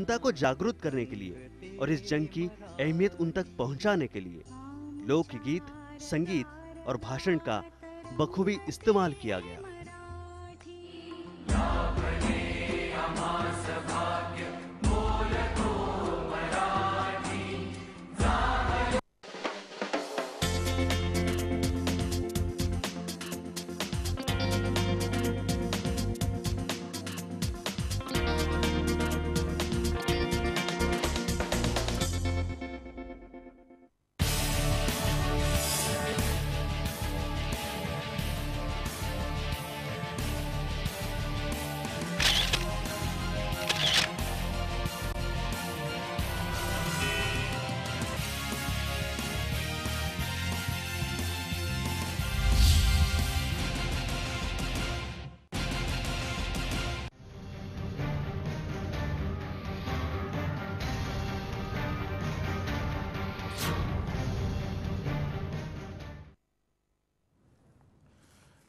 जनता को जागरूक करने के लिए और इस जंग की अहमियत उन तक पहुंचाने के लिए लोकगीत, संगीत और भाषण का बखूबी इस्तेमाल किया गया।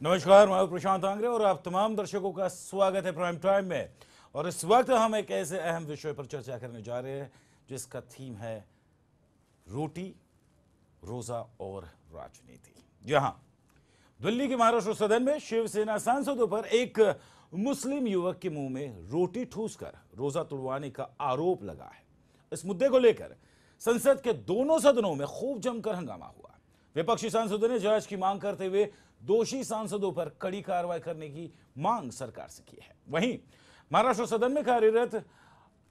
नमस्कार, मैं प्रशांत आंग्रे और आप तमाम दर्शकों का स्वागत है प्राइम टाइम में। और इस वक्त हम एक ऐसे अहम विषय पर चर्चा करने जा रहे हैं जिसका थीम है रोटी, रोजा और राजनीति। जहां दिल्ली के महाराष्ट्र सदन में शिवसेना सांसदों पर एक मुस्लिम युवक के मुंह में रोटी ठूसकर रोजा तोड़वाने का आरोप लगा है। इस मुद्दे को लेकर संसद के दोनों सदनों में खूब जमकर हंगामा हुआ। विपक्षी सांसदों ने जांच की मांग करते हुए दोषी सांसदों पर कड़ी कार्रवाई करने की मांग सरकार से की है। वहीं महाराष्ट्र सदन में कार्यरत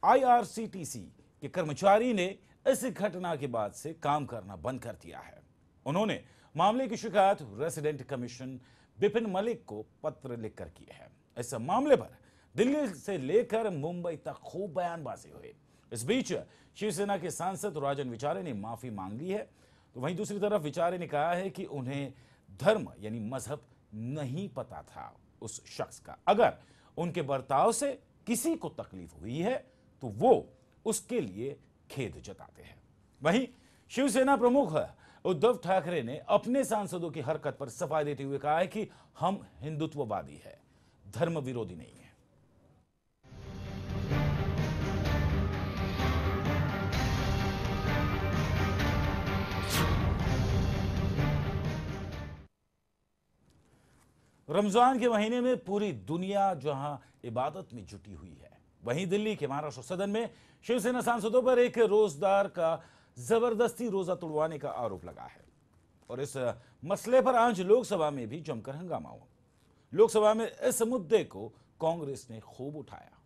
आईआरसीटीसी के कर्मचारी ने इस घटना के बाद से काम करना बंद कर दिया है। उन्होंने मामले की शिकायत रेसिडेंट कमीशन बिपिन मलिक को पत्र लिखकर की है। इस मामले पर दिल्ली से लेकर मुंबई तक खूब बयानबाजी हुई। इस बीच शिवसेना के सांसद राजन विचारे ने माफी मांग ली है, तो वहीं दूसरी तरफ विचारे ने कहा है कि उन्हें धर्म यानी मजहब नहीं पता था उस शख्स का। अगर उनके बर्ताव से किसी को तकलीफ हुई है तो वो उसके लिए खेद जताते हैं। वहीं शिवसेना प्रमुख उद्धव ठाकरे ने अपने सांसदों की हरकत पर सफाई देते हुए कहा है कि हम हिंदुत्ववादी है, धर्म विरोधी नहीं है। रमजान के महीने में पूरी दुनिया जहां इबादत में जुटी हुई है, वहीं दिल्ली के महाराष्ट्र सदन में शिवसेना सांसदों पर एक रोजदार का जबरदस्ती रोजा तोड़वाने का आरोप लगा है। और इस मसले पर आज लोकसभा में भी जमकर हंगामा हुआ। लोकसभा में इस मुद्दे को कांग्रेस ने खूब उठाया।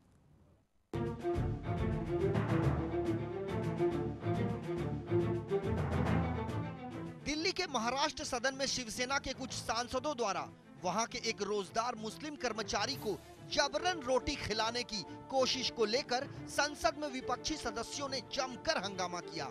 दिल्ली के महाराष्ट्र सदन में शिवसेना के कुछ सांसदों द्वारा वहां के एक रोजदार मुस्लिम कर्मचारी को जबरन रोटी खिलाने की कोशिश को लेकर संसद में विपक्षी सदस्यों ने जमकर हंगामा किया।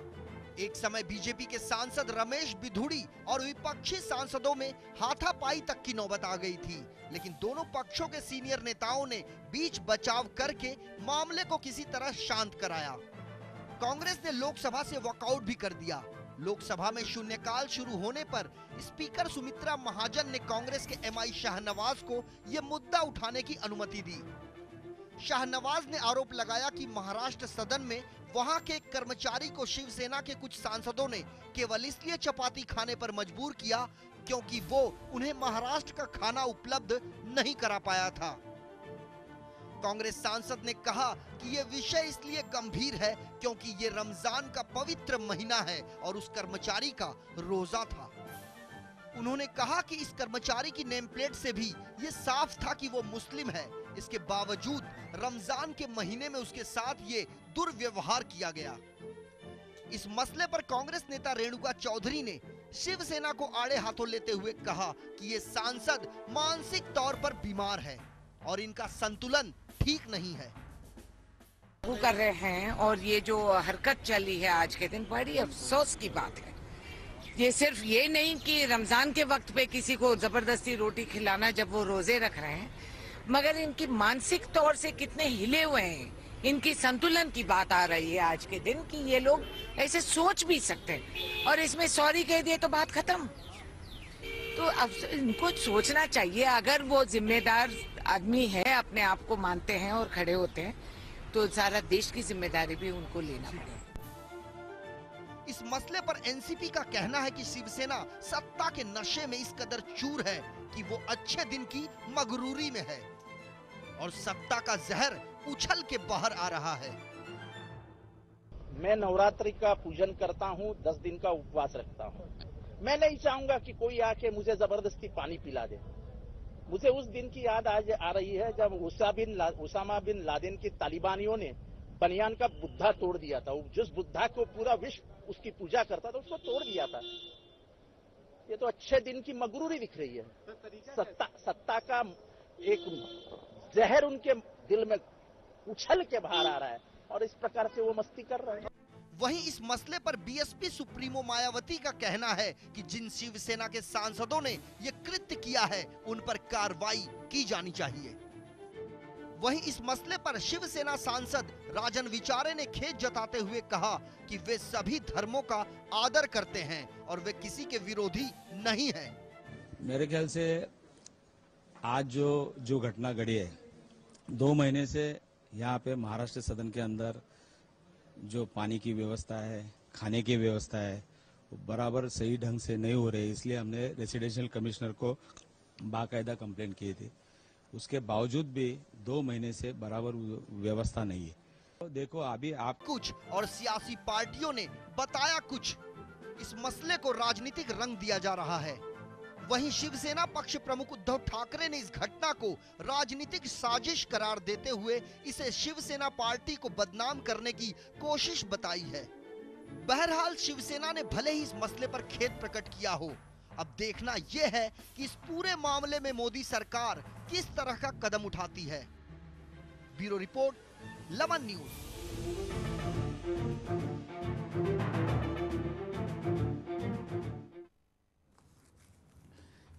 एक समय बीजेपी के सांसद रमेश बिधूड़ी और विपक्षी सांसदों में हाथापाई तक की नौबत आ गई थी, लेकिन दोनों पक्षों के सीनियर नेताओं ने बीच बचाव करके मामले को किसी तरह शांत कराया। कांग्रेस ने लोकसभा से वॉकआउट भी कर दिया। लोकसभा में शून्यकाल शुरू होने पर स्पीकर सुमित्रा महाजन ने कांग्रेस के एमआई शाहनवाज को यह मुद्दा उठाने की अनुमति दी। शाहनवाज ने आरोप लगाया कि महाराष्ट्र सदन में वहां के एक कर्मचारी को शिवसेना के कुछ सांसदों ने केवल इसलिए चपाती खाने पर मजबूर किया क्योंकि वो उन्हें महाराष्ट्र का खाना उपलब्ध नहीं करा पाया था। कांग्रेस सांसद ने कहा कि ये विषय इसलिए गंभीर है क्योंकि ये रमजान का पवित्र महीना है और उस कर्मचारी का रोजा था। उन्होंने कहा कि इस कर्मचारी की नेम प्लेट से भी ये साफ था कि वो मुस्लिम है। इसके बावजूद रमजान के महीने में उसके साथ ये दुर्व्यवहार किया गया। इस मसले पर कांग्रेस नेता रेणुका चौधरी ने शिवसेना को आड़े हाथों लेते हुए कहा कि ये सांसद मानसिक तौर पर बीमार है और इनका संतुलन ठीक नहीं है। कर रहे हैं और ये जो हरकत चली है आज के दिन, बड़ी अफसोस की बात है। ये सिर्फ ये नहीं कि रमजान के वक्त पे किसी को जबरदस्ती रोटी खिलाना जब वो रोजे रख रहे हैं, मगर इनकी मानसिक तौर से कितने हिले हुए हैं, इनकी संतुलन की बात आ रही है आज के दिन कि ये लोग ऐसे सोच भी सकते हैं और इसमें सॉरी कह दिए तो बात खत्म। तो अब इनको सोचना चाहिए, अगर वो जिम्मेदार आदमी है, अपने आप को मानते हैं और खड़े होते हैं, तो सारा देश की जिम्मेदारी भी उनको लेना पड़ेगा। इस मसले पर एनसीपी का कहना है कि शिवसेना सत्ता के नशे में इस कदर चूर है कि वो अच्छे दिन की मगरूरी में है और सत्ता का जहर उछल के बाहर आ रहा है। मैं नवरात्रि का पूजन करता हूँ, 10 दिन का उपवास रखता हूँ। मैं नहीं चाहूंगा कि कोई आके मुझे जबरदस्ती पानी पिला दे। मुझे उस दिन की याद आज आ रही है जब उसामा बिन लादेन की तालिबानियों ने बनियान का बुद्धा तोड़ दिया था। जिस बुद्धा को पूरा विश्व उसकी पूजा करता था उसको तोड़ दिया था। ये तो अच्छे दिन की मगरूरी दिख रही है। सत्ता का एक जहर उनके दिल में उछल के बाहर आ रहा है और इस प्रकार से वो मस्ती कर रहे हैं। वहीं इस मसले पर बीएसपी सुप्रीमो मायावती का कहना है कि जिन शिवसेना के सांसदों ने ये कृत्य किया है उन पर कार्रवाई की जानी चाहिए। वहीं इस मसले पर शिवसेना सांसद राजन विचारे ने खेद जताते हुए कहा कि वे सभी धर्मों का आदर करते हैं और वे किसी के विरोधी नहीं हैं। मेरे ख्याल से आज जो घटना घटी है, 2 महीने से यहाँ पे महाराष्ट्र सदन के अंदर जो पानी की व्यवस्था है, खाने की व्यवस्था है, वो बराबर सही ढंग से नहीं हो रही। इसलिए हमने रेसिडेंशियल कमिश्नर को बाकायदा कंप्लेंट की थी। उसके बावजूद भी 2 महीने से बराबर व्यवस्था नहीं है। तो देखो अभी आप कुछ और सियासी पार्टियों ने बताया कुछ। इस मसले को राजनीतिक रंग दिया जा रहा है। वहीं शिवसेना पक्ष प्रमुख उद्धव ठाकरे ने इस घटना को राजनीतिक साजिश करार देते हुए इसे शिवसेना पार्टी को बदनाम करने की कोशिश बताई है। बहरहाल शिवसेना ने भले ही इस मसले पर खेद प्रकट किया हो, अब देखना यह है कि इस पूरे मामले में मोदी सरकार किस तरह का कदम उठाती है। ब्यूरो रिपोर्ट, लवन न्यूज।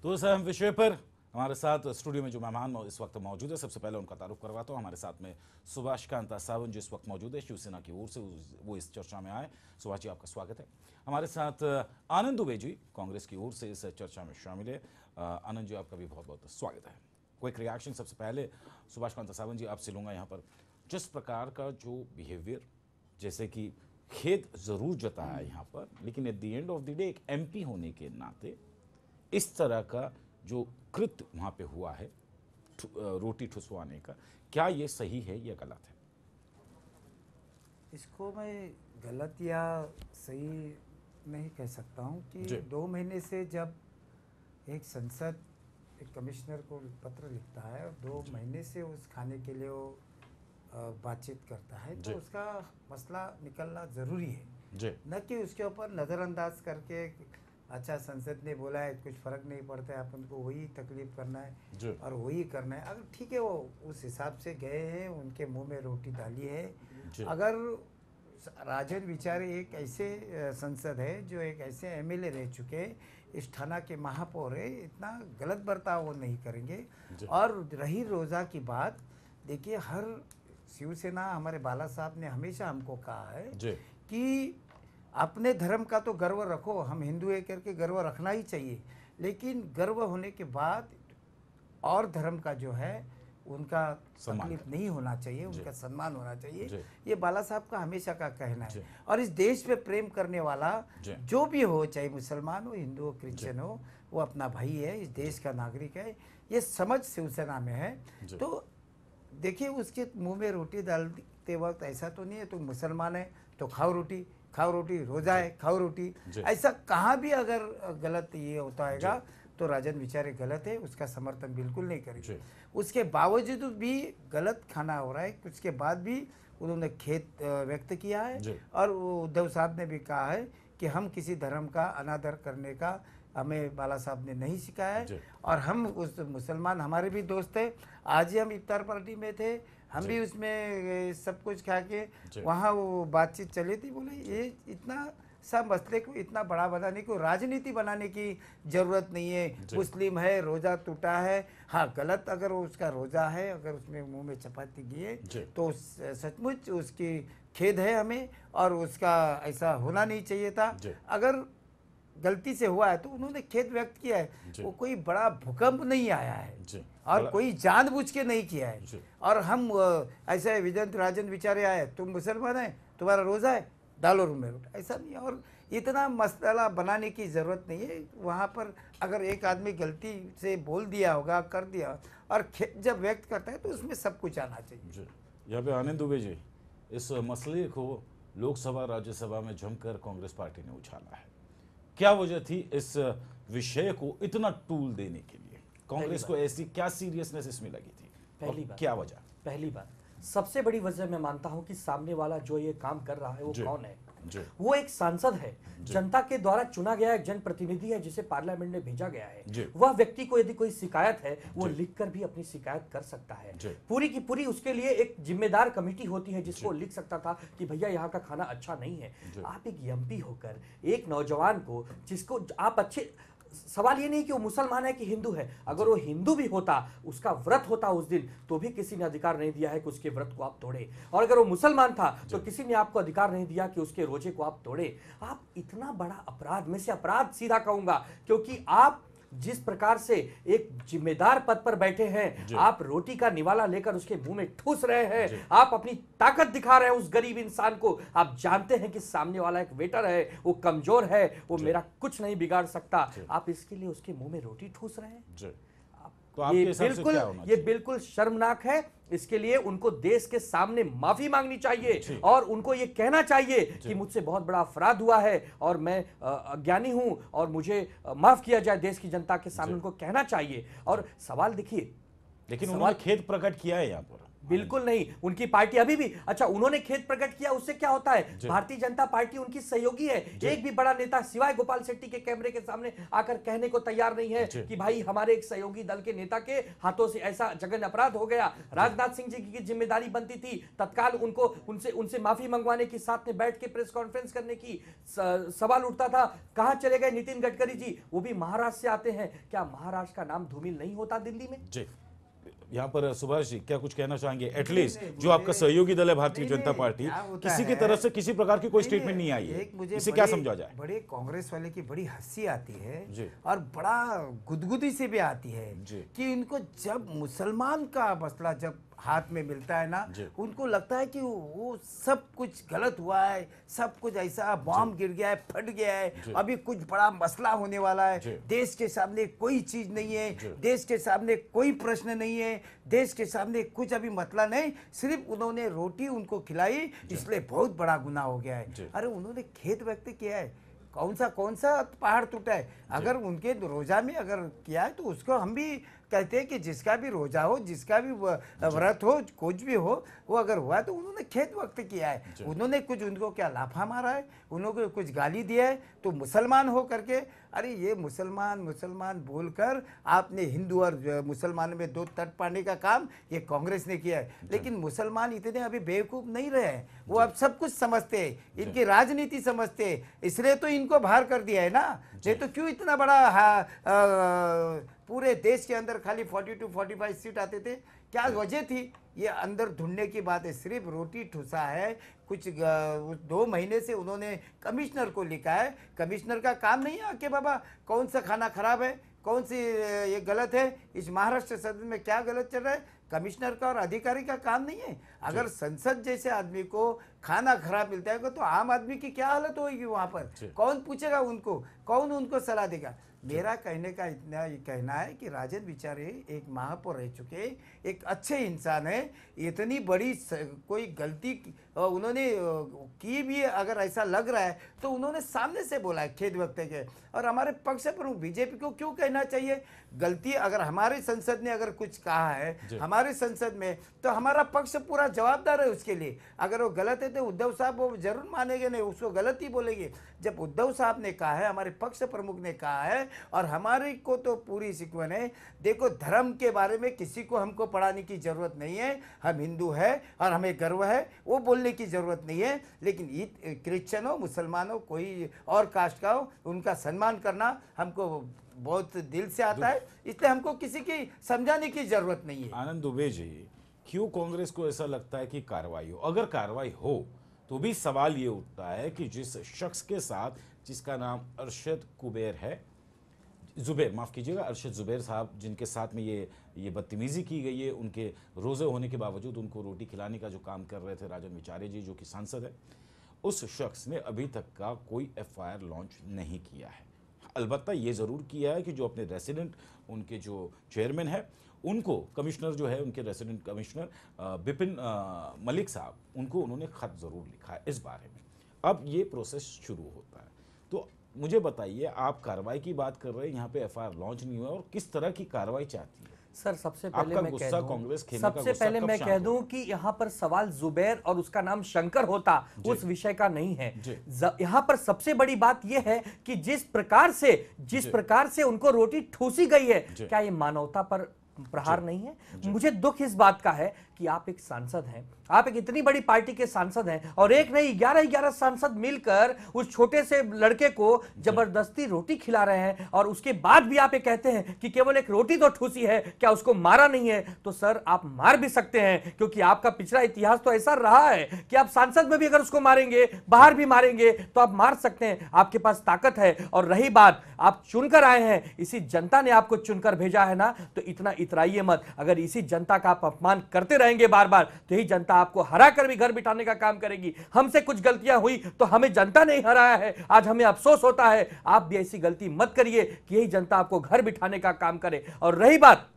तो इस अहम विषय पर हमारे साथ स्टूडियो में जो मेहमान इस वक्त मौजूद है, सबसे पहले उनका तारुफ करवाता हूँ। हमारे साथ में सुभाष कांता सावंत जी इस वक्त मौजूद है, शिवसेना की ओर से वो इस चर्चा में आए। सुभाष जी, आपका स्वागत है। हमारे साथ आनंद दुबे जी कांग्रेस की ओर से इस चर्चा में शामिल है। आनंद जी, आपका भी बहुत बहुत स्वागत है। क्विक रिएक्शन सबसे पहले सुभाष कांता सावंत जी आपसे लूँगा। यहाँ पर जिस प्रकार का जो बिहेवियर, जैसे कि खेद ज़रूर जताया यहाँ पर, लेकिन at the end of the day एक MP होने के नाते इस तरह का जो कृत्य वहाँ पे हुआ है रोटी ठुसवाने का, क्या ये सही है या गलत है? इसको मैं गलत या सही नहीं कह सकता हूँ कि 2 महीने से जब एक संसद एक कमिश्नर को पत्र लिखता है और 2 महीने से उस खाने के लिए वो बातचीत करता है, तो उसका मसला निकलना ज़रूरी है। न कि उसके ऊपर नज़रअंदाज करके अच्छा संसद ने बोला है कुछ फर्क नहीं पड़ता है, अपन को वही तकलीफ करना है और वही करना है। अगर ठीक है, वो उस हिसाब से गए हैं, उनके मुंह में रोटी डाली है। अगर राजन विचारे एक ऐसे संसद है जो एक ऐसे MLA रह चुके, इस थाना के महापौर है, इतना गलत बर्ताव वो नहीं करेंगे। और रही रोज़ा की बात, देखिए हर शिवसेना हमारे बाला साहब ने हमेशा हमको कहा है कि अपने धर्म का तो गर्व रखो, हम हिंदू है करके गर्व रखना ही चाहिए, लेकिन गर्व होने के बाद और धर्म का जो है उनका तकलीफ नहीं होना चाहिए, उनका सम्मान होना चाहिए। ये बाला साहब का हमेशा का कहना है। और इस देश पे प्रेम करने वाला जो भी हो, चाहे मुसलमान हो, हिंदू हो, क्रिश्चियन हो, वो अपना भाई है, इस देश का नागरिक है। ये समझ शिवसेना में है। तो देखिए उसके मुंह में रोटी डालते वक्त ऐसा तो नहीं है तो मुसलमान है तो खाओ रोटी, रोजा है खाओ रोटी, ऐसा कहाँ भी अगर गलत ये होता है तो राजन विचारे गलत है, उसका समर्थन बिल्कुल नहीं करेंगे। उसके बावजूद भी गलत खाना हो रहा है, उसके बाद भी उन्होंने खेद व्यक्त किया है। और उद्धव साहब ने भी कहा है कि हम किसी धर्म का अनादर करने का हमें बाला साहब ने नहीं सिखाया है। और हम उस मुसलमान हमारे भी दोस्त है, आज ही हम इफ्तार पार्टी में थे, हम भी उसमें सब कुछ खा के वहाँ वो बातचीत चली थी। बोले ये इतना सब मसले को इतना बड़ा बनाने को राजनीति बनाने की ज़रूरत नहीं है। मुस्लिम है, रोज़ा टूटा है, हाँ गलत अगर उसका रोज़ा है, अगर उसमें मुंह में चपाती गिए तो सचमुच उसकी खेद है हमें, और उसका ऐसा होना नहीं चाहिए था। अगर गलती से हुआ है तो उन्होंने खेद व्यक्त किया है। वो कोई बड़ा भूकंप नहीं आया है और कोई जानबूझ के नहीं किया है। और हम ऐसे विजयंत राजन बेचारे आए, तुम मुसलमान है, तुम्हारा रोजा है, डालो रूम में रोटी, ऐसा नहीं है। और इतना मसला बनाने की ज़रूरत नहीं है। वहाँ पर अगर एक आदमी गलती से बोल दिया होगा, कर दिया, और जब व्यक्त करता है तो उसमें सब कुछ आना चाहिए। यहाँ पे आनंद दुबे जी, इस मसले को लोकसभा राज्यसभा में जमकर कांग्रेस पार्टी ने उछाला है, क्या वजह थी इस विषय को इतना टूल देने के लिए? कांग्रेस को ऐसी क्या सीरियसनेस इसमें लगी थी? पहली बात, क्या वजह? पहली बात, सबसे बड़ी वजह मैं मानता हूं कि सामने वाला जो ये काम कर रहा है वो कौन है? वो एक सांसद है, जनता के द्वारा चुना गया एक जनप्रतिनिधि है जिसे पार्लियामेंट में भेजा गया है। वह व्यक्ति को यदि कोई शिकायत है वो लिखकर भी अपनी शिकायत कर सकता है। पूरी की पूरी उसके लिए एक जिम्मेदार कमेटी होती है जिसको लिख सकता था कि भैया यहाँ का खाना अच्छा नहीं है। आप एक एमपी होकर एक नौजवान को, जिसको आप अच्छे, सवाल ये नहीं कि वो मुसलमान है कि हिंदू है, अगर वो हिंदू भी होता, उसका व्रत होता उस दिन, तो भी किसी ने अधिकार नहीं दिया है कि उसके व्रत को आप तोड़े। और अगर वो मुसलमान था तो किसी ने आपको अधिकार नहीं दिया कि उसके रोजे को आप तोड़े। आप इतना बड़ा अपराध, में से अपराध सीधा कहूंगा, क्योंकि आप जिस प्रकार से एक जिम्मेदार पद पर बैठे हैं, आप रोटी का निवाला लेकर उसके मुंह में ठूस रहे हैं, आप अपनी ताकत दिखा रहे हैं उस गरीब इंसान को। आप जानते हैं कि सामने वाला एक वेटर है, वो कमजोर है, वो मेरा कुछ नहीं बिगाड़ सकता, आप इसके लिए उसके मुंह में रोटी ठूस रहे हैं। तो ये बिल्कुल शर्मनाक है। इसके लिए उनको देश के सामने माफी मांगनी चाहिए और उनको ये कहना चाहिए कि मुझसे बहुत बड़ा अपराध हुआ है और मैं अज्ञानी हूं और मुझे माफ किया जाए। देश की जनता के सामने उनको कहना चाहिए। और सवाल देखिए, लेकिन उन्होंने खेद प्रकट किया है यहाँ पर। बिल्कुल नहीं, उनकी पार्टी अभी भी, अच्छा उन्होंने खेद प्रकट किया, उससे क्या होता है? भारतीय जनता पार्टी उनकी सहयोगी है। एक भी बड़ा नेता सिवाय गोपाल शेट्टी के कैमरे के सामने आकर कहने को तैयार नहीं है कि भाई हमारे एक सहयोगी दल के नेता के हाथों से ऐसा जघन्य अपराध हो गया। राजनाथ सिंह जी की जिम्मेदारी बनती थी तत्काल उनको उनसे माफी मंगवाने की, साथ में बैठ के प्रेस कॉन्फ्रेंस करने की। सवाल उठता था कहां चले गए नितिन गडकरी जी, वो भी महाराष्ट्र से आते हैं, क्या महाराष्ट्र का नाम धूमिल नहीं होता दिल्ली में? यहाँ पर सुभाष जी क्या कुछ कहना चाहेंगे? एटलीस्ट जो आपका सहयोगी दल है भारतीय जनता पार्टी, किसी की तरफ से किसी प्रकार की कोई स्टेटमेंट नहीं आई है, इसे क्या समझा जाए? बड़े कांग्रेस वाले की बड़ी हंसी आती है और बड़ा गुदगुदी से भी आती है कि इनको जब मुसलमान का मसला जब हाथ में मिलता है ना, उनको लगता है कि वो सब कुछ गलत हुआ है, सब कुछ ऐसा बॉम्ब गिर गया है, फट गया है, अभी कुछ बड़ा मसला होने वाला है, देश के सामने कोई चीज नहीं है, देश के सामने कोई प्रश्न नहीं है, देश के सामने कुछ अभी मसला नहीं, सिर्फ उन्होंने रोटी उनको खिलाई इसलिए बहुत बड़ा गुनाह हो गया है। अरे उन्होंने खेद व्यक्त किया है, कौन सा पहाड़ टूटा है? अगर उनके रोजा में अगर किया है तो उसको हम भी कहते हैं कि जिसका भी रोजा हो, जिसका भी व्रत हो, कुछ भी हो, वो अगर हुआ तो उन्होंने खेद व्यक्त किया है। उन्होंने कुछ उनको क्या लाफा मारा है, उन्होंने कुछ गाली दिया है तो मुसलमान हो करके, अरे ये मुसलमान बोलकर आपने हिंदू और मुसलमान में दो तट पाने का काम ये कांग्रेस ने किया है। लेकिन मुसलमान इतने अभी बेवकूफ नहीं रहे हैं, वो अब सब कुछ समझते हैं, इनकी राजनीति समझते हैं, इसलिए तो इनको बाहर कर दिया है ना। नहीं तो क्यों इतना बड़ा पूरे देश के अंदर खाली 42-45 सीट आते थे? क्या वजह थी? ये अंदर ढूंढने की बात है, सिर्फ रोटी ठुसा है। कुछ 2 महीने से उन्होंने कमिश्नर को लिखा है, कमिश्नर का काम नहीं है कि बाबा कौन सा खाना खराब है, कौन सी ये गलत है, इस महाराष्ट्र सदन में क्या गलत चल रहा है, कमिश्नर का और अधिकारी का काम नहीं है। अगर संसद जैसे आदमी को खाना खराब मिलता है तो आम आदमी की क्या हालत होगी वहां पर? कौन पूछेगा उनको, कौन उनको सलाह देगा? मेरा कहने का इतना ही कहना है कि राजन बेचारे एक महापौर रह चुके, एक अच्छे इंसान है, इतनी बड़ी कोई गलती उन्होंने की भी अगर ऐसा लग रहा है तो उन्होंने सामने से बोला है, खेद व्यक्त किया। और हमारे पक्ष प्रमुख बीजेपी को क्यों कहना चाहिए? गलती अगर हमारे संसद ने अगर कुछ कहा है हमारे संसद में तो हमारा पक्ष पूरा जवाबदार है उसके लिए। अगर वो गलत है तो उद्धव साहब वो जरूर मानेंगे, नहीं उसको गलत ही बोलेंगे। जब उद्धव साहब ने कहा है, हमारे पक्ष प्रमुख ने कहा है, और हमारे को तो पूरी सिक्वन है। देखो धर्म के बारे में किसी को हमको पढ़ाने की जरूरत नहीं है, हम हिंदू है और हमें गर्व है, वो बोलने की जरूरत नहीं है। लेकिन क्रिश्चियन हो, मुसलमान हो, कोई और कास्ट का हो, उनका सम्मान करना हमको बहुत दिल से आता है, इसलिए हमको किसी की समझाने की जरूरत नहीं है। आनंद दुबे जी, क्यों कांग्रेस को ऐसा लगता है कि कार्रवाई हो? अगर कार्रवाई हो तो भी सवाल ये उठता है कि जिस शख्स के साथ, जिसका नाम अरशद कुबैर है, जुबैर, माफ़ कीजिएगा, अरशद जुबैर साहब, जिनके साथ में ये बदतमीज़ी की गई है, उनके रोज़े होने के बावजूद उनको रोटी खिलाने का जो काम कर रहे थे राजन विचारे जी, जो कि सांसद है, उस शख्स ने अभी तक का कोई एफआईआर लॉन्च नहीं किया है। अलबत्ता ये ज़रूर किया है कि जो अपने रेसिडेंट, उनके जो चेयरमैन है, उनको कमिश्नर जो है, उनके रेसिडेंट कमिश्नर बिपिन मलिक साहब, उनको उन्होंने ख़त ज़रूर लिखा है इस बारे में। अब ये प्रोसेस शुरू होता है। तो मुझे बताइए, आप कार्रवाई की बात कर रहे हैं, यहाँ पे एफआईआर लॉन्च नहीं हुआ, और किस तरह की कार्रवाई चाहती है? सर सबसे पहले मैं कह दूं, सबसे पहले मैं कह दूं कि यहाँ पर सवाल जुबैर और उसका नाम शंकर होता उस विषय का नहीं है। यहाँ पर सबसे बड़ी बात यह है कि जिस प्रकार से उनको रोटी ठूसी गई है, क्या ये मानवता पर प्रहार नहीं है? मुझे दुख इस बात का है कि आप एक सांसद हैं, आप एक इतनी बड़ी पार्टी के सांसद हैं, और एक नहीं 11 सांसद मिलकर उस छोटे से लड़के को जबरदस्ती रोटी खिला रहे हैं, और उसके बाद भी आप ये कहते हैं कि केवल एक रोटी तो ठूसी है, क्या उसको मारा नहीं है? तो सर आप मार भी सकते हैं, क्योंकि आपका पिछला इतिहास तो ऐसा रहा है कि आप सांसद में भी अगर उसको मारेंगे, बाहर भी मारेंगे, तो आप मार सकते हैं, आपके पास ताकत है। और रही बात, आप चुनकर आए हैं, इसी जनता ने आपको चुनकर भेजा है ना, तो इतना इतराइए मत। अगर इसी जनता का आप अपमान करते रहेंगे बार बार, तो यही जनता आपको हरा कर भी घर बिठाने का काम करेगी। हमसे कुछ गलतियां हुई तो हमें जनता ने हराया है, आज हमें अफसोस होता है। आप भी ऐसी गलती मत करिए कि यही जनता आपको घर बिठाने का काम करे। और रही बात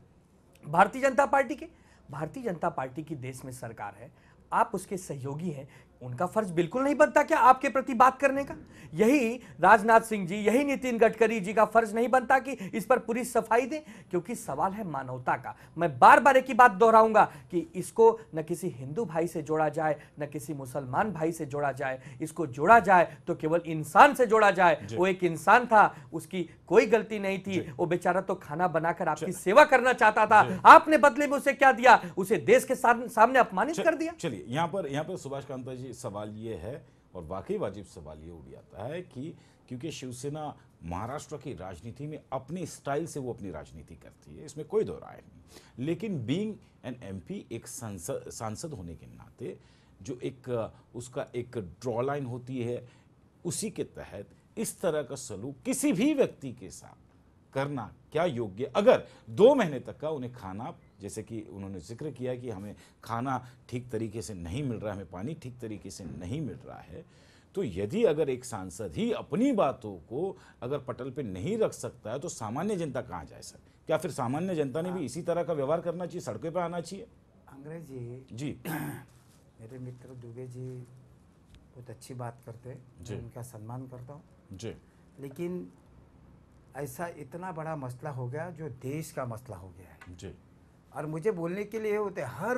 भारतीय जनता पार्टी की, भारतीय जनता पार्टी की देश में सरकार है, आप उसके सहयोगी हैं, उनका फर्ज बिल्कुल नहीं बनता क्या आपके प्रति बात करने का? यही राजनाथ सिंह जी, यही नितिन गडकरी जी का फर्ज नहीं बनता कि इस पर पूरी सफाई दें? क्योंकि सवाल है मानवता का। मैं बार बार एक ही बात दोहराऊंगा कि इसको न किसी हिंदू भाई से जोड़ा जाए, न किसी मुसलमान भाई से जोड़ा जाए, इसको जोड़ा जाए तो केवल इंसान से जोड़ा जाए। वो एक इंसान था, उसकी कोई गलती नहीं थी, वो बेचारा तो खाना बनाकर आपकी सेवा करना चाहता था, आपने बदले में उसे क्या दिया? उसे देश के सामने अपमानित कर दिया। चलिए, यहाँ पर सुभाष कांता जी, सवाल ये है, और वाकई वाजिब सवाल ये उठ जाता है कि क्योंकि शिवसेना महाराष्ट्र की राजनीति में अपनी स्टाइल से वो अपनी राजनीति करती है, इसमें कोई दो राय नहीं, लेकिन बीइंग एन एमपी, एक सांसद होने के नाते जो एक उसका एक ड्रॉ लाइन होती है, उसी के तहत इस तरह का सलूक किसी भी व्यक्ति के साथ करना क्या योग्य? अगर 2 महीने तक का उन्हें खाना, जैसे कि उन्होंने जिक्र किया कि हमें खाना ठीक तरीके से नहीं मिल रहा है, हमें पानी ठीक तरीके से नहीं मिल रहा है, तो यदि अगर एक सांसद ही अपनी बातों को अगर पटल पे नहीं रख सकता है, तो सामान्य जनता कहाँ जाए सर? क्या फिर सामान्य जनता ने भी इसी तरह का व्यवहार करना चाहिए, सड़कों पे आना चाहिए? अंग्रेज जी मेरे मित्र दुबे जी बहुत अच्छी बात करते हैं, मैं उनका सम्मान करता हूँ जी, लेकिन ऐसा इतना बड़ा मसला हो गया जो देश का मसला हो गया है जी, और मुझे बोलने के लिए होते हर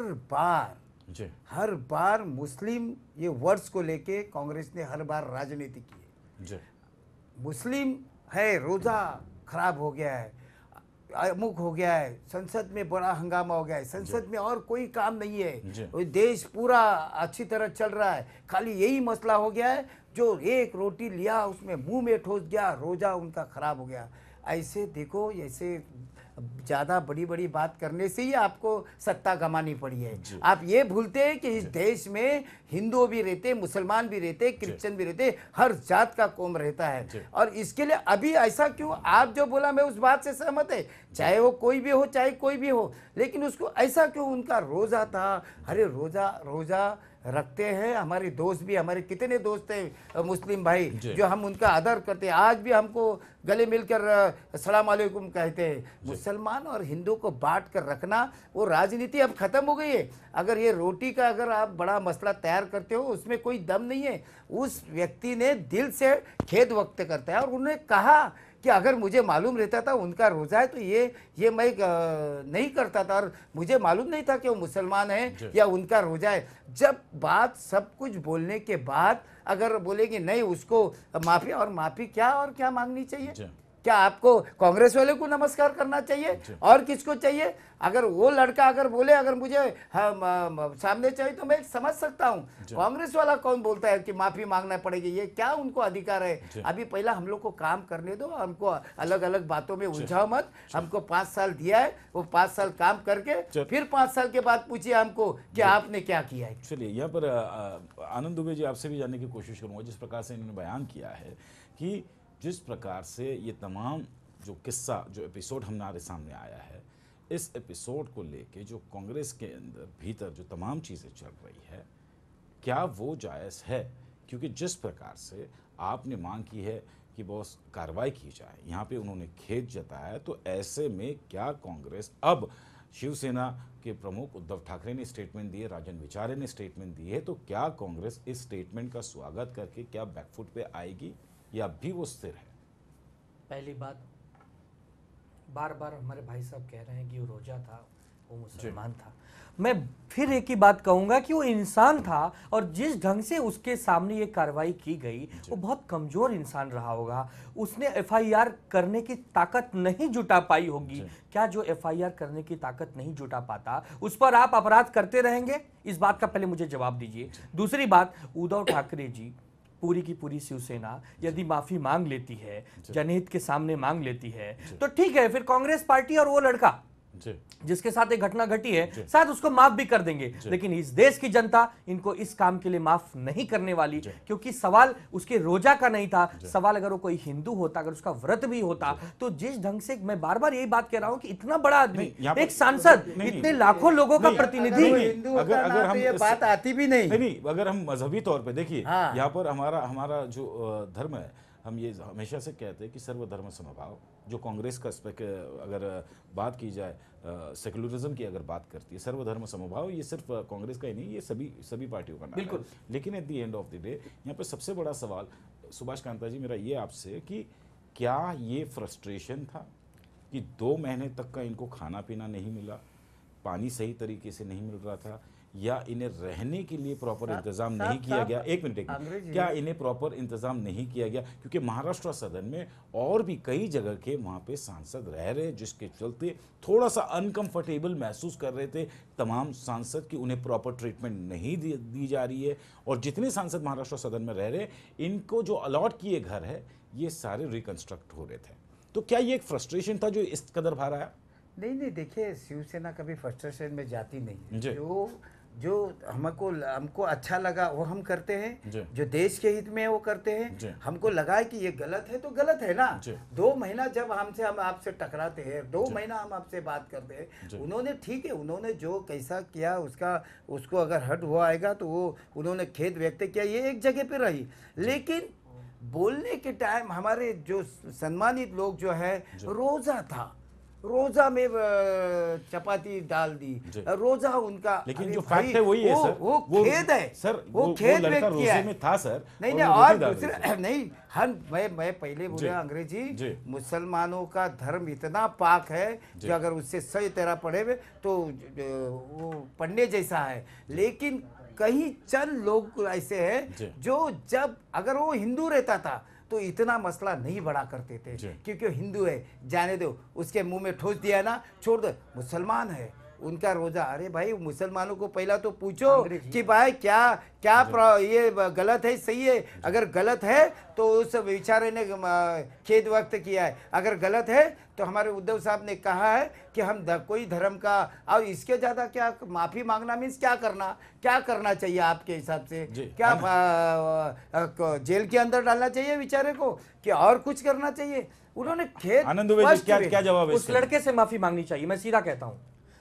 बार मुस्लिम ये वर्ड्स को लेके कांग्रेस ने हर बार राजनीति की है। मुस्लिम है, रोज़ा खराब हो गया है, अमुक हो गया है, संसद में बड़ा हंगामा हो गया है, संसद में और कोई काम नहीं है, देश पूरा अच्छी तरह चल रहा है, खाली यही मसला हो गया है, जो एक रोटी लिया उसमें मुंह में ठोस गया, रोजा उनका खराब हो गया। ऐसे देखो, ऐसे ज़्यादा बड़ी बड़ी बात करने से ही आपको सत्ता गंवानी पड़ी है। आप ये भूलते हैं कि इस देश में हिंदू भी रहते, मुसलमान भी रहते, क्रिश्चियन भी रहते, हर जात का कौम रहता है। और इसके लिए अभी ऐसा क्यों? आप जो बोला मैं उस बात से सहमत है, चाहे वो कोई भी हो, चाहे कोई भी हो, लेकिन उसको ऐसा क्यों? उनका रोज़ा था, अरे रोज़ा रखते हैं हमारे दोस्त भी, हमारे कितने दोस्त हैं मुस्लिम भाई जो हम उनका आदर करते हैं, आज भी हमको गले मिलकर अस्सलाम वालेकुम कहते हैं। मुसलमान और हिंदू को बांट कर रखना, वो राजनीति अब खत्म हो गई है। अगर ये रोटी का अगर आप बड़ा मसला तैयार करते हो, उसमें कोई दम नहीं है। उस व्यक्ति ने दिल से खेद व्यक्त करता है और उन्होंने कहा कि अगर मुझे मालूम रहता था उनका रोज़ा है तो ये मैं नहीं करता था, और मुझे मालूम नहीं था कि वो मुसलमान है या उनका रोज़ा है। जब बात सब कुछ बोलने के बाद अगर बोलेंगे नहीं उसको माफ़ी, और माफ़ी क्या और क्या मांगनी चाहिए? क्या आपको कांग्रेस वाले को नमस्कार करना चाहिए और किसको चाहिए? अगर वो लड़का अगर बोले अगर मुझे सामने चाहिए तो मैं समझ सकता हूँ। कांग्रेस वाला कौन बोलता है कि माफी मांगना पड़ेगी? ये क्या उनको अधिकार है? अभी पहला हम लोग को काम करने दो, हमको अलग अलग बातों में उलझाओ मत। हमको 5 साल दिया है, वो 5 साल काम करके फिर 5 साल के बाद पूछिए हमको कि आपने क्या किया है। चलिए यहाँ पर आनंद दुबे जी आपसे भी जानने की कोशिश करूंगा, जिस प्रकार से इन्होंने बयान किया है कि जिस प्रकार से ये तमाम जो किस्सा जो एपिसोड हमारे सामने आया है, इस एपिसोड को लेके जो कांग्रेस के अंदर भीतर जो तमाम चीज़ें चल रही है, क्या वो जायज़ है? क्योंकि जिस प्रकार से आपने मांग की है कि बॉस कार्रवाई की जाए, यहाँ पे उन्होंने खेद जताया, तो ऐसे में क्या कांग्रेस अब शिवसेना के प्रमुख उद्धव ठाकरे ने स्टेटमेंट दिए, राजन विचारे ने स्टेटमेंट दिए है, तो क्या कांग्रेस इस स्टेटमेंट का स्वागत करके क्या बैकफुट पे आएगी या भी वो स्थिर है? पहली बात, बार बार हमारे भाई साहब कह रहे हैं कि वो रोजा था, वो मुसलमान था। मैं फिर एक ही बात कहूंगा कि वो इंसान था और जिस ढंग से उसके सामने ये कार्रवाई की गई वो बहुत कमजोर इंसान रहा होगा। उसने एफआईआर करने की ताकत नहीं जुटा पाई होगी। क्या जो एफआईआर करने की ताकत नहीं जुटा पाता उस पर आप अपराध करते रहेंगे? इस बात का पहले मुझे जवाब दीजिए। दूसरी बात, उद्धव ठाकरे जी, पूरी की पूरी शिवसेना यदि माफी मांग लेती है, जनहित के सामने मांग लेती है, तो ठीक है, फिर कांग्रेस पार्टी और वो लड़का जिसके साथ एक घटना घटी है शायद उसको माफ भी कर देंगे, लेकिन इस देश की जनता इनको इस काम के लिए माफ नहीं करने वाली। क्योंकि सवाल उसके रोजा का नहीं था, सवाल अगर वो कोई हिंदू होता, अगर उसका व्रत भी होता, तो जिस ढंग से, मैं बार बार यही बात कह रहा हूं कि इतना बड़ा आदमी, एक सांसद, इतने लाखों लोगों का प्रतिनिधि, अगर हम ये बात आती भी नहीं, अगर हम मजहबी तौर पर देखिए, यहाँ पर हमारा जो धर्म है, हम ये हमेशा से कहते हैं कि सर्वधर्म समभाव। जो कांग्रेस का अगर बात की जाए, सेकुलरिज्म की अगर बात करती है, सर्वधर्म समभाव, ये सिर्फ कांग्रेस का ही नहीं, ये सभी पार्टियों का नाम है। लेकिन at the end of the day यहाँ पे सबसे बड़ा सवाल सुभाष कांता जी मेरा ये आपसे कि क्या ये फ्रस्ट्रेशन था कि 2 महीने तक का इनको खाना पीना नहीं मिला, पानी सही तरीके से नहीं मिल रहा था, या इन्हें रहने के लिए प्रॉपर इंतजाम नहीं किया गया? एक मिनट, क्या इन्हें प्रॉपर इंतजाम नहीं किया गया? क्योंकि महाराष्ट्र सदन में और भी कई जगह के वहां पे सांसद रह रहे, जिसके चलते थोड़ा सा अनकंफर्टेबल महसूस कर रहे थे तमाम सांसद कि उन्हें प्रॉपर ट्रीटमेंट नहीं दी जा रही है। और जितने सांसद महाराष्ट्र सदन में रह रहे, इनको जो अलॉट किए घर है, ये सारे रिकंस्ट्रक्ट हो रहे थे। तो क्या ये एक फ्रस्ट्रेशन था जो इस कदर बाहर आया? नहीं, देखिए, शिवसेना कभी फ्रस्ट्रेशन में जाती नहीं। जो हमको अच्छा लगा वो हम करते हैं, जो देश के हित में है वो करते हैं। हमको लगा है कि ये गलत है तो गलत है ना। 2 महीना जब हम आपसे टकराते हैं, 2 महीना हम आपसे बात करते हैं, उन्होंने ठीक है, उन्होंने जो कैसा किया उसको अगर हट हुआ आएगा तो वो उन्होंने खेद व्यक्त किया, ये एक जगह पे रही। लेकिन बोलने के टाइम हमारे जो सम्मानित लोग जो है, रोजा था, रोजा में चपाती डाल दी, रोजा उनका, लेकिन जो फैक्ट है वही है सर, वो खेद है सर, वो खेद व्यक्त किया है। में था सर, नहीं और दूसरे नहीं, मैं पहले बोले अंग्रेजी, मुसलमानों का धर्म इतना पाक है कि अगर उससे सही तरह पढ़े हुए तो वो पढ़ने जैसा है। लेकिन कहीं चंद लोग ऐसे हैं जो जब अगर वो हिंदू रहता था तो इतना मसला नहीं बड़ा करते थे, क्योंकि हिंदू है, जाने दो, उसके मुंह में ठोस दिया ना, छोड़ दो। मुसलमान है, उनका रोजा, अरे भाई मुसलमानों को पहला तो पूछो कि भाई क्या ये गलत है सही है। अगर गलत है तो उस बेचारे ने खेद व्यक्त किया है, अगर गलत है तो हमारे उद्धव साहब ने कहा है कि हम कोई धर्म का, और इसके ज्यादा क्या माफी मांगना मीन्स क्या करना चाहिए आपके हिसाब से? क्या जेल के अंदर डालना चाहिए बेचारे को, कि और कुछ करना चाहिए? उन्होंने खेद, आनंद क्या जवाब है? उस लड़के से माफी मांगनी चाहिए, मैं सीधा कहता हूं।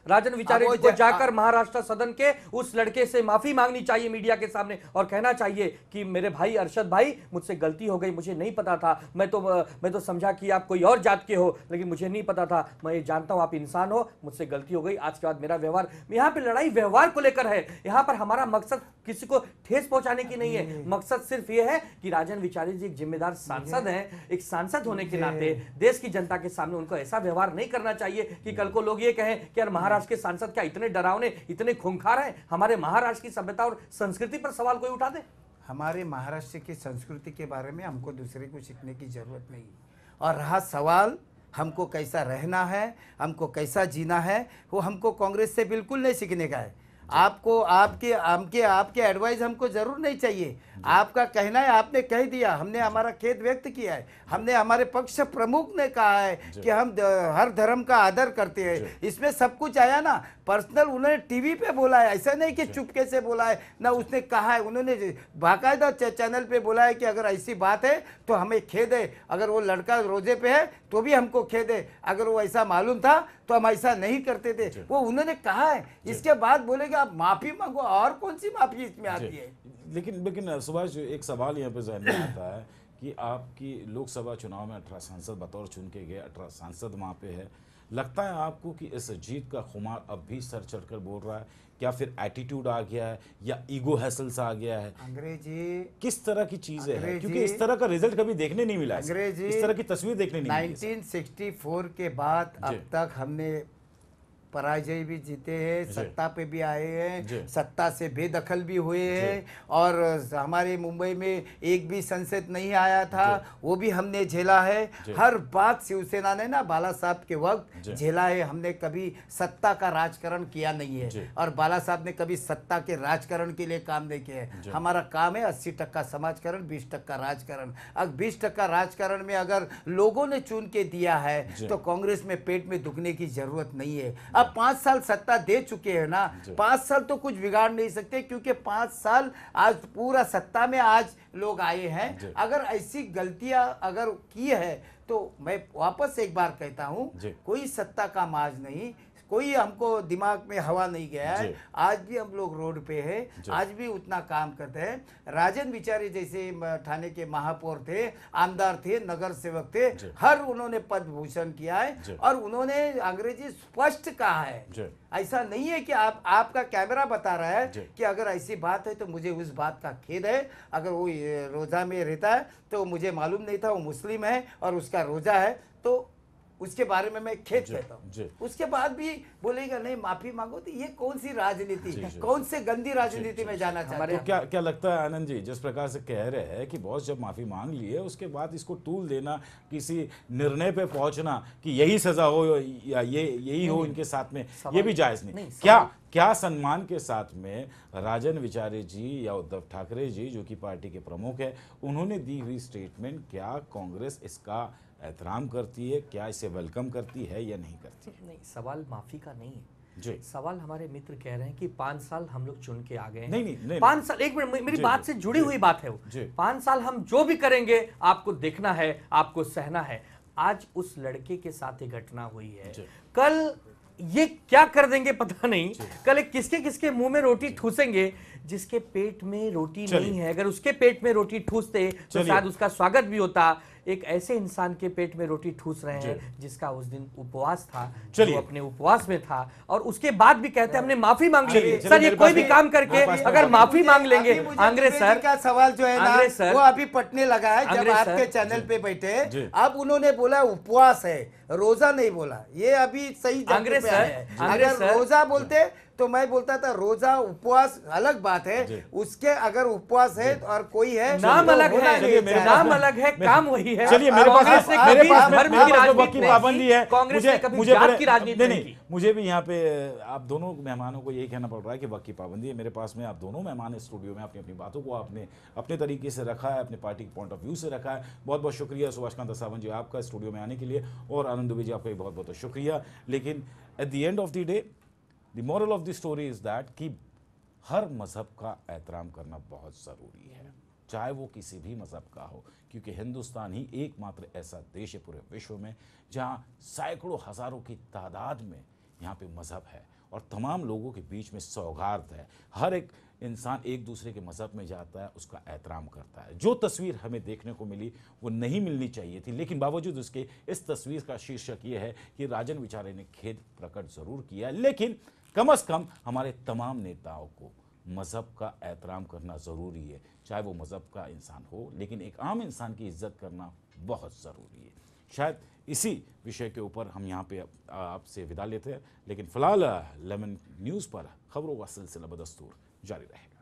राजन विचारे को जाकर महाराष्ट्र सदन के उस लड़के से माफी मांगनी चाहिए मीडिया के सामने और कहना चाहिए कि मेरे भाई अरशद भाई, मुझसे गलती हो गई, मुझे नहीं पता था, मैं तो समझा कि आप कोई और जात के हो, लेकिन मुझे नहीं पता था, मैं ये जानता हूं आप इंसान हो, मुझसे गलती हो गई, आज के बाद मेरा व्यवहार। यहाँ पे लड़ाई व्यवहार को लेकर है, यहाँ पर हमारा मकसद किसी को ठेस पहुंचाने की नहीं है। मकसद सिर्फ ये है कि राजन विचारे जी एक जिम्मेदार सांसद हैं, एक सांसद होने के नाते देश की जनता के सामने उनको ऐसा व्यवहार नहीं करना चाहिए कि कल को लोग ये कहें कि यार महाराष्ट्र के सांसद क्या इतने डरावने, इतने खूंखार हैं, हमारे महाराष्ट्र की सभ्यता और संस्कृति पर सवाल कोई उठा दे। हमारे महाराष्ट्र की संस्कृति के बारे में हमको दूसरे को सीखने की जरूरत नहीं। और रहा सवाल हमको कैसा रहना है, हमको कैसा जीना है, वो हमको कांग्रेस से बिल्कुल नहीं सीखने का है। आपको आपके एडवाइस हमको ज़रूर नहीं चाहिए। आपका कहना है, आपने कह दिया, हमने हमारा खेद व्यक्त किया है, हमने हमारे पक्ष प्रमुख ने कहा है कि हम हर धर्म का आदर करते हैं। इसमें सब कुछ आया ना, पर्सनल उन्होंने टीवी पे बोला है, ऐसा नहीं कि चुपके से बोला है ना, उसने कहा है, उन्होंने बाकायदा चैनल पे बोला है कि अगर ऐसी बात है तो हमें खेद है, अगर वो लड़का रोजे पे है तो भी हमको खेद है, अगर वो ऐसा मालूम था तो हम ऐसा नहीं करते थे, वो उन्होंने कहा है। इसके बाद बोलेगे आप माफी मांगो, और कौन सी माफी इसमें आती है? लेकिन सुभाष, एक सवाल यहाँ पे ज़हन में आता है कि आपकी लोकसभा चुनाव में 18 सांसद बतौर चुन के गए, 18 सांसद वहाँ पे है। लगता है आपको कि इस जीत का खुमार अब भी सर चढ़कर बोल रहा है? क्या फिर एटीट्यूड आ गया है या ईगो हैसल्स आ गया है? अंग्रेजी किस तरह की चीजें हैं? क्योंकि इस तरह का रिजल्ट कभी देखने नहीं मिला, इस तरह की तस्वीर देखने नहीं मिली। 1964 के बाद अब तक हमने पराजय भी जीते हैं, सत्ता पे भी आए हैं, सत्ता से बेदखल भी हुए हैं, और हमारे मुंबई में एक भी संसद नहीं आया था, वो भी हमने झेला है। हर बात शिवसेना ने ना बाला साहब के वक्त झेला है। हमने कभी सत्ता का राजकारण किया नहीं है, और बाला साहब ने कभी सत्ता के राजकारण के लिए काम नहीं किया है। हमारा काम है 80% समाजकारण, 20% राजकारण। अब 20% राजकारण में अगर लोगों ने चुन के दिया है तो कांग्रेस में पेट में दुखने की जरूरत नहीं है। अब 5 साल सत्ता दे चुके हैं ना, 5 साल तो कुछ बिगाड़ नहीं सकते, क्योंकि 5 साल आज पूरा सत्ता में आज लोग आए हैं। अगर ऐसी गलतियां अगर की है तो मैं वापस एक बार कहता हूं, कोई सत्ता का माज नहीं, कोई हमको दिमाग में हवा नहीं गया है। आज भी हम लोग रोड पे हैं, आज भी उतना काम करते हैं। राजन विचारे जैसे ठाणे के महापौर थे, आमदार थे, नगर सेवक थे, हर उन्होंने पद भूषण किया है, और उन्होंने अंग्रेजी स्पष्ट कहा है। ऐसा नहीं है कि आपका कैमरा बता रहा है कि अगर ऐसी बात है तो मुझे उस बात का खेद है। अगर वो रोजा में रहता है तो मुझे मालूम नहीं था वो मुस्लिम है और उसका रोजा है, तो उसके बारे में मैं खेद कहता हूँ। उसके बाद भी बोलेगा नहीं माफी मांगो, तो ये कौन सी राजनीति, कौन से गंदी राजनीति में जाना चाहते हैं? तो क्या लगता है आनंद जी, जिस प्रकार से कह रहे हैं कि बॉस जब माफी मांग लिए उसके बाद इसको टूल देना, किसी निर्णय पे पहुंचना कि यही सजा हो या यही हो इनके साथ में, ये भी जायज नहीं। क्या सम्मान के साथ में राजन विचारे जी या उद्धव ठाकरे जी जो कि पार्टी के प्रमुख है, उन्होंने दी हुई स्टेटमेंट, क्या कांग्रेस इसका एहतराम करती है, क्या इसे वेलकम करती है या नहीं करती है? नहीं, सवाल माफी का नहीं है जी। सवाल हमारे मित्र कह रहे हैं कि 5 साल हम लोग चुन के आ गए हैं। नहीं 5 साल, एक मिनट, मेरी बात से जुड़ी हुई बात है वो। 5 साल हम जो भी करेंगे आपको देखना है, आपको सहना है। आज उस लड़के के साथ एक घटना हुई है, कल ये क्या कर देंगे पता नहीं, कल किसके किसके मुंह में रोटी ठूसेंगे। जिसके पेट में रोटी नहीं है, अगर उसके पेट में रोटी ठूसते तो शायद उसका स्वागत भी होता। एक ऐसे इंसान के पेट में रोटी ठूस रहे हैं जिसका उस दिन उपवास था, जो अपने उपवास में था, और उसके बाद भी कहते हैं हमने माफी मांग ली। सर ये कोई भी काम करके अगर माफी मांग लेंगे, अंग्रेज सर का सवाल जो है ना वो अभी पटने लगा है। जब आपके चैनल पे बैठे अब उन्होंने बोला उपवास है, रोजा नहीं बोला, ये अभी सही अंग्रेज सर, अगर रोजा बोलते तो मैं बोलता था रोजा उपवास अलग बात है, उसके अगर उपवास है और कोई है नाम अलग है, नाम अलग है, काम वही है। चलिए मेरे पास वक्त की पाबंदी है, मुझे भी यहाँ पे आप दोनों मेहमानों को यही कहना पड़ रहा है कि वक्त की पाबंदी है। मेरे पास में आप दोनों मेहमान है स्टूडियो में, अपनी अपनी बातों को आपने अपने तरीके से रखा है, अपने पार्टी के पॉइंट ऑफ व्यू से रखा है। बहुत बहुत शुक्रिया सुभाष कांत सावंत जी आपका स्टूडियो में आने के लिए, और आनंद दुबे जी आपका भी बहुत बहुत शुक्रिया। लेकिन at the end of the day the moral of the story is that कि हर मजहब का एहतराम करना बहुत ज़रूरी है, चाहे वो किसी भी मजहब का हो, क्योंकि हिंदुस्तान ही एकमात्र ऐसा देश है पूरे विश्व में जहाँ सैकड़ों हज़ारों की तादाद में यहाँ पे मजहब है और तमाम लोगों के बीच में सौहार्द है। हर एक इंसान एक दूसरे के मजहब में जाता है, उसका एहतराम करता है। जो तस्वीर हमें देखने को मिली वो नहीं मिलनी चाहिए थी, लेकिन बावजूद उसके इस तस्वीर का शीर्षक ये है कि राजन विचारे ने खेद प्रकट ज़रूर किया, लेकिन कम से कम हमारे तमाम नेताओं को मज़हब का एहतराम करना ज़रूरी है, चाहे वो मज़हब का इंसान हो, लेकिन एक आम इंसान की इज्जत करना बहुत ज़रूरी है। शायद इसी विषय के ऊपर हम यहाँ पे आपसे विदा लेते हैं, लेकिन फ़िलहाल लेमन न्यूज़ पर खबरों का सिलसिला बदस्तूर जारी रहेगा।